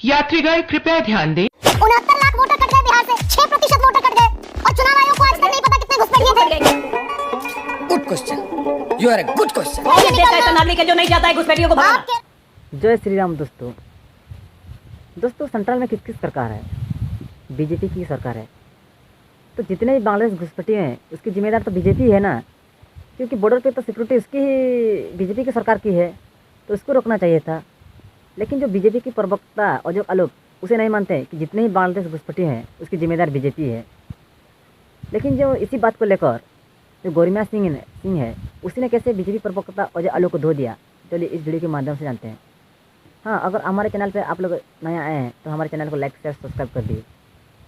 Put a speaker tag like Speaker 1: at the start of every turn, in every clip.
Speaker 1: यात्रीगण कृपया ध्यान दें।
Speaker 2: 69 लाख वोटर कट गए बिहार से, 6% वोटर कट गए और चुनाव आयोग को आज तक नहीं पता कितने घुसपैठिए थे।
Speaker 3: Good question, you are a good question.
Speaker 4: कौन देश का ऐसा नागरिक है जो नहीं चाहता है घुसपैठियों को भगाना?
Speaker 5: जय श्री राम दोस्तों। सेंट्रल में किसकी सरकार है? बीजेपी की सरकार है। तो जितने भी बांग्लादेश घुसपैठिए हैं उसकी जिम्मेदार तो बीजेपी है ना, क्योंकि बॉर्डर पे तो सिक्योरिटी उसकी ही बीजेपी की सरकार की है, तो उसको रोकना चाहिए था। लेकिन जो बीजेपी की प्रवक्ता और जो आलोक उसे नहीं मानते कि जितने ही बांग्लादेश घुसपैठिए हैं उसकी जिम्मेदार बीजेपी है। लेकिन जो इसी बात को लेकर जो गरिमा सिंह है उसी ने कैसे बीजेपी प्रवक्ता और जो आलोक को धो दिया, चलिए इस वीडियो के माध्यम से जानते हैं। हाँ, अगर हमारे चैनल पे आप लोग नया आए हैं तो हमारे चैनल को लाइक शेयर सब्सक्राइब कर दिए।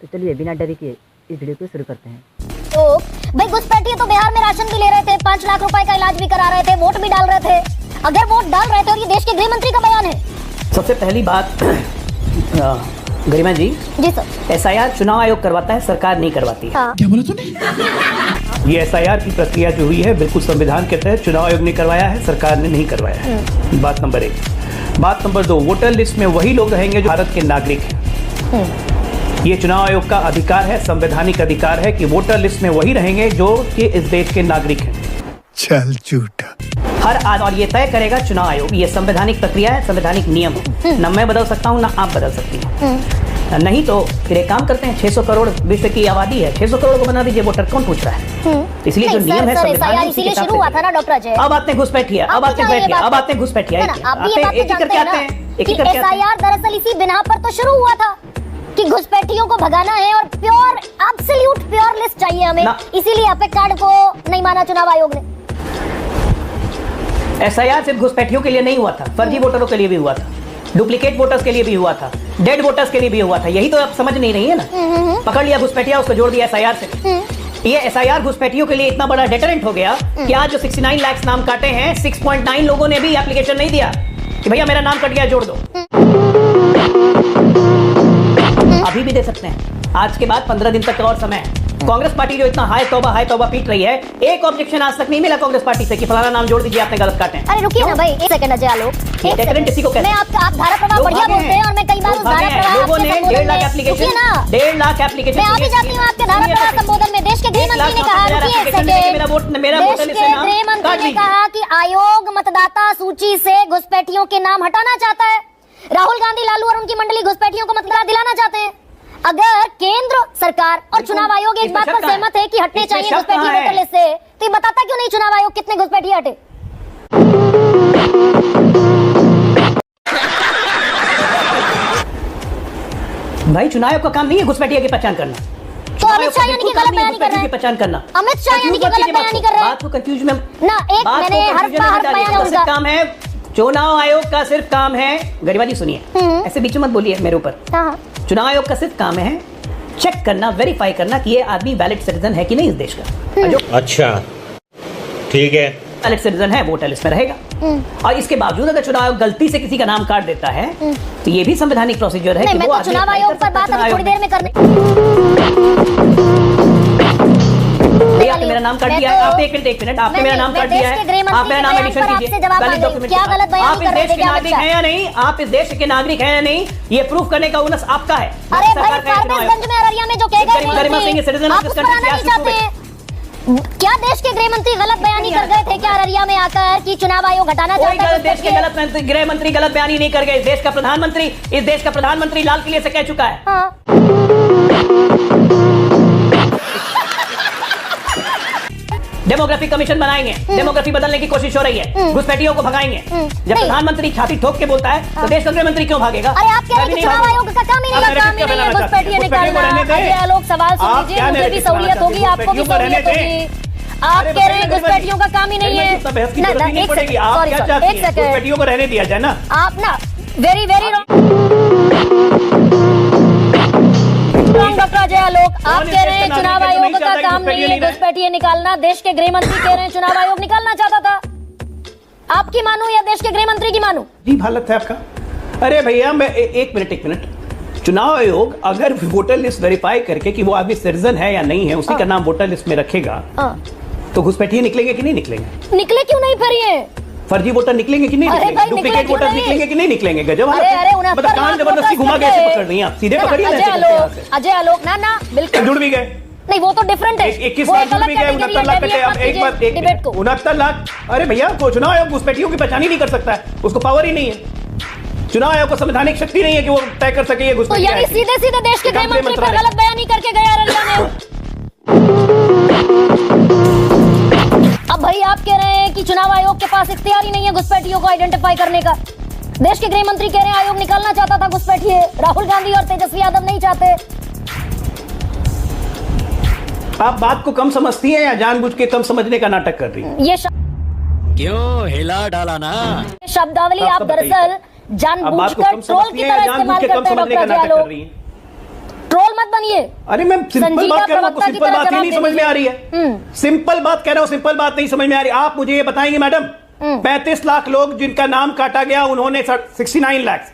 Speaker 5: तो चलिए बिना देरी के इस वीडियो को शुरू करते हैं।
Speaker 2: तो भाई घुसपैठिए तो बिहार में राशन भी ले रहे थे, 5 लाख रुपए का इलाज भी करा रहे थे, वोट भी डाल रहे थे। अगर वोट डाल रहे थे और ये देश के गृह मंत्री का बयान है।
Speaker 4: सबसे पहली बात गरिमा जी
Speaker 2: सर,
Speaker 4: SIR चुनाव आयोग करवाता है, सरकार नहीं करवाती है।
Speaker 2: हाँ।
Speaker 1: क्या बोला तूने?
Speaker 6: ये SIR की प्रक्रिया जो हुई है बिल्कुल संविधान के तहत चुनाव आयोग ने करवाया है, सरकार ने नहीं करवाया है। बात नंबर 1। बात नंबर 2, वोटर लिस्ट में वही लोग रहेंगे जो भारत के नागरिक हैं। ये चुनाव आयोग का अधिकार है, संवैधानिक अधिकार है कि वोटर लिस्ट में वही रहेंगे जो कि इस देश के नागरिक हैं।
Speaker 7: चल झूठा।
Speaker 4: और ये तय करेगा चुनाव आयोग। ये संवैधानिक प्रक्रिया है, संवैधानिक नियम है। न मैं बदल सकता हूँ ना आप बदल सकती हैं। नहीं तो फिर एक काम करते हैं, 600 करोड़ विश्व की आबादी है, 600 करोड़ को बना दीजिए, वोटर कौन पूछ रहा है? इसलिए जो नियम है संविधान
Speaker 2: इसीलिए शुरू हुआ था ना डॉक्टर अजय।
Speaker 4: अब आते हैं घुसपैठिए, अब आते हैं घुसपैठिए,
Speaker 2: आप भी ये बात तो जानते हैं ना कि SIR दरअसल इसी बिना पर तो शुरू हुआ था कि घुसपैठियों को भगाना है और प्योर एब्सोल्यूट प्योर लिस्ट चाहिए हमें। इसीलिए एपिक कार्ड को नहीं माना चुनाव आयोग ने।
Speaker 4: SIR सिर्फ घुसपैठियों के लिए नहीं हुआ था, फर्जी वोटरों के लिए भी हुआ था, डुप्लीकेट वोटर्स के लिए भी हुआ था, डेड वोटर्स के लिए भी हुआ था। यही तो आप समझ नहीं रही है ना। पकड़ लिया घुसपैठिया, उसको जोड़ दिया SIR से। ये SIR घुसपैठियों के लिए इतना बड़ा डेटरेंट हो गया कि आज जो 69 लाख नाम काटे हैं, 6.9 लोगों ने भी एप्लीकेशन नहीं दिया कि भैया मेरा नाम कट गया, जोड़ दो। अभी भी दे सकते हैं, आज के बाद 15 दिन तक का और समय है। कांग्रेस पार्टी जो इतना हाय तौबा पीट रही है, एक ऑब्जेक्शन आज तक नहीं मिला कांग्रेस पार्टी से कि फलाना नाम जोड़ दीजिए, आपने गलत काटे।
Speaker 2: अरे रुकिए ना भाई, 1 सेकंड अजय आलोक।
Speaker 4: किसी को कहते हैं,
Speaker 2: आप धारा प्रवाह बढ़िया बोलते हैं और मैं कई बार उस धारा प्रवाह
Speaker 4: लोगों ने 1.5 लाख एप्लीकेशन, 1.5 लाख एप्लीकेशन।
Speaker 2: मैं अभी जाती हूँ आपके धारा प्रवाह संबोधन में। देश के गृह मंत्री ने कहा, कि आयोग मतदाता सूची से घुसपैठियों के नाम हटाना चाहता है। राहुल गांधी, लालू और उनकी मंडली घुसपैठियों को मतदान दिलाना चाहते हैं। अगर केंद्र सरकार और चुनाव आयोग एक बात पर सहमत है कि हटने चाहिए घुसपैठिए वोटर लिस्ट से, तो ये बताता क्यों नहीं चुनाव आयोग कितने घुसपैठिए हटे?
Speaker 4: भाई चुनाव आयोग का काम नहीं है घुसपैठिए की पहचान करना।
Speaker 2: तो अमित शाह यानी कि गलत बयानी कर रहे हैं।
Speaker 4: पहचान करना,
Speaker 2: अमित शाह यानी कि गलत बयानी कर रहे हैं।
Speaker 4: बात को कंफ्यूज में
Speaker 2: ना, एक मैंने हर बयान उनका
Speaker 4: काम है। चुनाव आयोग का सिर्फ काम है, गरिमा जी सुनिए, ऐसे बीच में मत बोलिए मेरे ऊपर। चुनाव आयोग का सिर्फ काम है चेक करना, वेरीफाई करना कि ये आदमी वैलिड सिटीजन है कि नहीं इस देश का।
Speaker 8: अच्छा ठीक है,
Speaker 4: वैलिड सिटीजन है, वोटर लिस्ट में रहेगा। और इसके बावजूद अगर चुनाव आयोग गलती से किसी का नाम काट देता है तो ये भी संवैधानिक प्रोसीजर है।
Speaker 2: मैं तो चुनाव आयोग पर बात अभी थोड़ी देर में करने।
Speaker 4: आपने मेरा नाम काट दिया है, आपने एक मिनट आपने मेरा नाम काट दिया है, आप मेरा नाम एडिशन कीजिए।
Speaker 2: क्या गलत बयान
Speaker 4: आप इस देश के नागरिक हैं या नहीं, आप इस देश के नागरिक हैं या नहीं, ये प्रूफ करने का ओनस आपका है।
Speaker 2: अरे भाई, फारबिसगंज में अररिया में जो कह गए, आप उस पर आना नहीं चाहते हैं। क्या देश के गृह मंत्री गलत बयानी कर गए थे क्या अररिया में आकर कि चुनाव आयोग हटाना चाहता है?
Speaker 4: देश के गृह मंत्री गलत बयानी नहीं कर गए। इस देश का प्रधानमंत्री लाल किले से कह चुका है। डेमोग्राफी कमीशन बनाएंगे, डेमोग्राफी बदलने की कोशिश हो रही है, घुसपैठियों को भगाएंगे। जब प्रधानमंत्री छाती ठोक के बोलता है तो देश का गृह मंत्री क्यों भागेगा?
Speaker 2: अरे आप कह रहे हैं चुनाव आयोग का काम ही नहीं है घुसपैठिए निकालना। अजय लोग सवाल सुन लीजिए, मुझे भी सहूलियत होगी, आपको भी सहूलियत होगी। आप कह रहे हैं घुसपैठियों का काम ही नहीं है। एक सेकंड,
Speaker 6: घुसपैठियों को रहने दिया जाए ना।
Speaker 2: आप ना वेरी डॉक्टर अजय आलोक, आप कह रहे हैं चुनाव आयोग का काम नहीं है घुसपैठिए निकालना। देश के गृह मंत्री कह रहे हैं चुनाव आयोग निकालना चाहता था। आपकी मानू या देश के गृह मंत्री की मानू?
Speaker 6: जी हालत है आपका। अरे भैया मैं एक मिनट, चुनाव आयोग अगर वोटर लिस्ट वेरीफाई करके कि वो आदमी सिटीजन है या नहीं है, उसी का नाम वोटर लिस्ट में रखेगा तो घुसपैठिए निकलेंगे कि नहीं निकलेंगे?
Speaker 2: निकले क्यों नहीं फिर ये?
Speaker 6: फर्जी वोटर निकलेंगे कि नहीं
Speaker 2: अरे
Speaker 6: निकलेंगे?
Speaker 2: भाई,
Speaker 6: डुप्लीकेट
Speaker 2: निकलेंगे
Speaker 6: वोटर
Speaker 2: क्यों नहीं?
Speaker 6: निकलेंगे कि नहीं निकलेंगे? गजब
Speaker 2: अरे अरे 69
Speaker 6: मतलब कान
Speaker 2: लाख
Speaker 6: जबरदस्ती
Speaker 2: वोटर्स
Speaker 6: घुमा के
Speaker 2: निकले।
Speaker 6: ऐसे पकड़ रही हैं आप, सीधे
Speaker 2: ना,
Speaker 6: पकड़िए ना, ऐसे
Speaker 2: अजय
Speaker 6: करते हैं
Speaker 2: आलोक,
Speaker 6: ऐसे।
Speaker 2: अजय आलोक ना बिल्कुल
Speaker 6: जुड़ भी गए,
Speaker 2: नहीं, वो तो डिफरेंट है।
Speaker 6: 21
Speaker 2: वो
Speaker 6: लाख
Speaker 2: एक
Speaker 6: जुड़
Speaker 2: अलग
Speaker 6: भी गए,
Speaker 2: कैटेगरी
Speaker 6: 69 लाख
Speaker 2: है,
Speaker 6: कटे। अब एक बात, एक
Speaker 2: डिबेट को
Speaker 6: 69 लाख, अरे भैया को चुनाव आयोग घुसपैठियों की पहचान ही नहीं कर सकता है, उसको पावर ही नहीं है। चुनाव आयोग को संवैधानिक शक्ति नहीं है कि वो तय कर सके ये
Speaker 2: तो
Speaker 6: घुसपैठिया
Speaker 2: यानी
Speaker 6: है।
Speaker 2: सीधे सीधे देश के गृह मंत्री पर गलत बयानी करके गया रलिया ने। अब भाई आप कह रहे हैं कि चुनाव आयोग के पास इख्तियार ही नहीं है घुसपैठियों को आइडेंटिफाई करने का। देश के गृह मंत्री कह रहे हैं आयोग निकालना चाहता था घुसपैठिए, राहुल गांधी और तेजस्वी यादव नहीं चाहते।
Speaker 6: आप बात को कम समझती हैं या जानबूझ के कम समझने का नाटक कर रही हैं?
Speaker 2: ये
Speaker 3: क्यों हिला डाला ना?
Speaker 2: शब्दावली आप दरअसल
Speaker 6: आप बात को
Speaker 2: जानबूझकर
Speaker 6: कम
Speaker 2: ट्रोल
Speaker 6: समझती
Speaker 2: की
Speaker 6: हैं या
Speaker 2: तरह
Speaker 6: जानबूझ
Speaker 2: इस्तेमाल
Speaker 6: के कम
Speaker 2: करते हैं
Speaker 6: समझने का
Speaker 2: डॉक्टर
Speaker 6: नाटक कर
Speaker 2: आलोक।
Speaker 6: रही हैं?
Speaker 2: ट्रोल मत बनिए।
Speaker 6: अरे मैं सिंपल
Speaker 2: संजीदा
Speaker 6: बात कह रहा हूँ,
Speaker 2: प्रवक्ता की
Speaker 6: सिंपल
Speaker 2: तरह
Speaker 6: बात ही
Speaker 2: जवाब
Speaker 6: नहीं
Speaker 2: दे
Speaker 6: समझ में आ रही
Speaker 2: दीजिए।
Speaker 6: है। सिंपल बात कह रहा हूँ, सिंपल बात नहीं समझ में आ रही। आप मुझे ये बताएंगे मैडम, 35 लाख लोग जिनका नाम काटा गया, उन्होंने 69 लाख,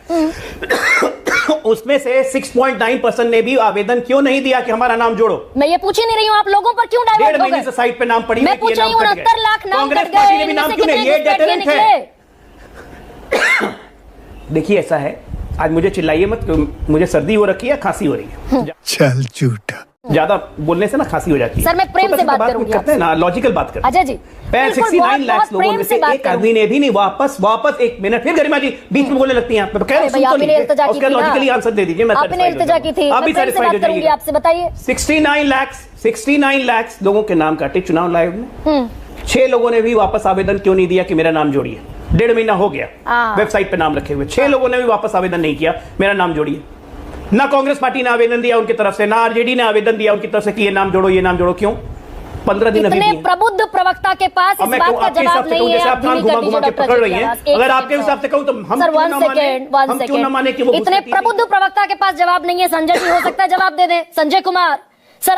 Speaker 6: उसमें से 6.9% ने भी आवेदन क्यों नहीं दिया कि हमारा नाम जोड़ो?
Speaker 2: मैं ये पूछ ही नहीं रही हूँ, आप लोगों पर क्यों
Speaker 6: डेढ़
Speaker 2: डाइवर्ट हो
Speaker 6: महीने से
Speaker 2: गए?
Speaker 6: साइट पे नाम पड़ी
Speaker 2: मैं
Speaker 6: हुई
Speaker 2: पूछ
Speaker 6: कि ये
Speaker 2: रही हूँ,
Speaker 6: नाम कट
Speaker 2: 69
Speaker 6: गए।
Speaker 2: लाख नाम
Speaker 6: कांग्रेस
Speaker 2: कट
Speaker 6: पार्टी
Speaker 2: गए,
Speaker 6: ने भी
Speaker 2: इनमें
Speaker 6: नाम
Speaker 2: से
Speaker 6: क्यों नहीं?
Speaker 2: कितने
Speaker 6: ये
Speaker 2: घुसपैठिए
Speaker 6: डेटरेंट
Speaker 2: निकले?
Speaker 6: है। देखिए ऐसा है, आज मुझे चिल्लाइए मत, मुझे सर्दी हो रखी है, खांसी हो रही है।
Speaker 7: चल झूठा।
Speaker 6: ज्यादा बोलने से ना खांसी हो जाती है।
Speaker 2: सर, मैं प्रेम से बात करूंगी
Speaker 6: करते हैं ना, लॉजिकल बात करते हैं।
Speaker 2: अजय जी, बिल्कुल,
Speaker 6: 69
Speaker 2: बहुत-
Speaker 6: लाख
Speaker 2: बहुत
Speaker 6: लोगों
Speaker 2: प्रेम
Speaker 6: में
Speaker 2: से
Speaker 6: से
Speaker 2: बात
Speaker 6: एक आदमी ने भी नहीं वापस एक मिनट, फिर गरिमा जी बीच में बोलने लगती हैं। आप तो कह रहे हो,
Speaker 2: अरे
Speaker 6: सुन
Speaker 2: भैया,
Speaker 6: तो
Speaker 2: आपने
Speaker 6: लीजिए,
Speaker 2: इल्तिजा की
Speaker 6: उसका
Speaker 2: थी ना।
Speaker 6: लॉजिकली आंसर दे दीजिए। मैं
Speaker 2: आपने
Speaker 6: satisfied हो
Speaker 2: इल्तिजा की थी,
Speaker 6: जाऊंगा। आप
Speaker 2: मैं
Speaker 6: भी
Speaker 2: प्रेम से
Speaker 6: satisfied
Speaker 2: बात
Speaker 6: हो
Speaker 2: करूंगी
Speaker 6: जाइएगा।
Speaker 2: आपसे, बताइए।
Speaker 6: 69 लाख लोगों के नाम काटे चुनाव आयोग ने। 6 लोगों ने भी वापस आवेदन क्यों नहीं दिया कि मेरा नाम जोड़िए? 1.5 महीना हो गया वेबसाइट पे नाम रखे हुए, 6 लोगों ने भी वापस आवेदन नहीं किया मेरा नाम जोड़िए। ना कांग्रेस पार्टी ने आवेदन दिया उनकी तरफ से, ना आरजेडी ने आवेदन दिया उनकी तरफ से कि ये नाम जोड़ो, ये नाम जोड़ो। क्यों? 15 दिन अभी
Speaker 2: इतने
Speaker 6: दिए।
Speaker 2: प्रबुद्ध प्रवक्ता के पास इस
Speaker 6: अब मैं
Speaker 2: बात का
Speaker 6: आपके हिसाब
Speaker 2: जवाब
Speaker 6: से
Speaker 2: नहीं
Speaker 6: कहूं,
Speaker 2: है।
Speaker 6: जैसे
Speaker 2: आप
Speaker 6: आप कान
Speaker 2: धीमी कर
Speaker 6: घुमा
Speaker 2: दीजिए
Speaker 6: घुमा के
Speaker 2: डॉक्टर
Speaker 6: पकड़ रही
Speaker 2: जी
Speaker 6: हैं,
Speaker 2: की आवाज।
Speaker 6: अगर
Speaker 2: एक
Speaker 6: आपके
Speaker 2: सेकंड,
Speaker 6: हिसाब से कहूं तो हम
Speaker 2: सर,
Speaker 6: क्यों
Speaker 2: वन
Speaker 6: ना माने,
Speaker 2: सेकंड, वन
Speaker 6: हम क्यों ना माने कि
Speaker 2: सेकंड।
Speaker 6: वो
Speaker 2: इतने
Speaker 6: घुसपैठी है?
Speaker 2: प्रबुद्ध प्रवक्ता के पास जवाब नहीं है, संजय जी हो सकता है जवाब दे दें। संजय कुमार,